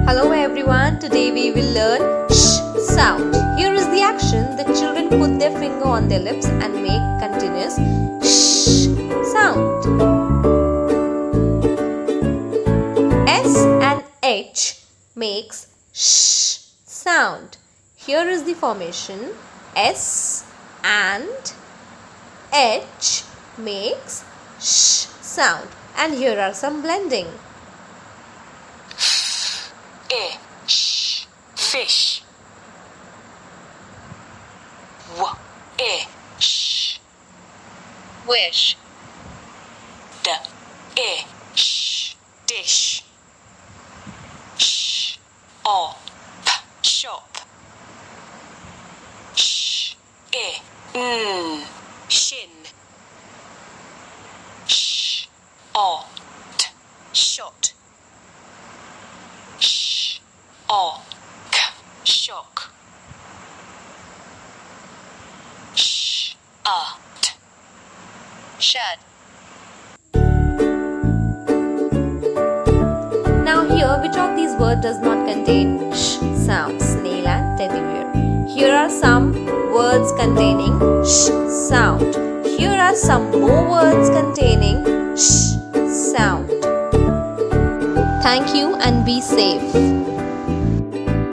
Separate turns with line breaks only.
Hello everyone, today we will learn sh sound. Here is the action. The children put their finger on their lips and make continuous sh sound. S and H makes sh sound. Here is the formation. S and H makes sh sound. And here are some blending.
Ish, fish. Ish, wish. Ish, dish. Shop, shop. Shin. Shot. Shock. Shad.
Now here, which of these words does not contain sh sound? Snail and teddy bear. Here are some words containing sh sound. Here are some more words containing sh sound. Thank you and be safe.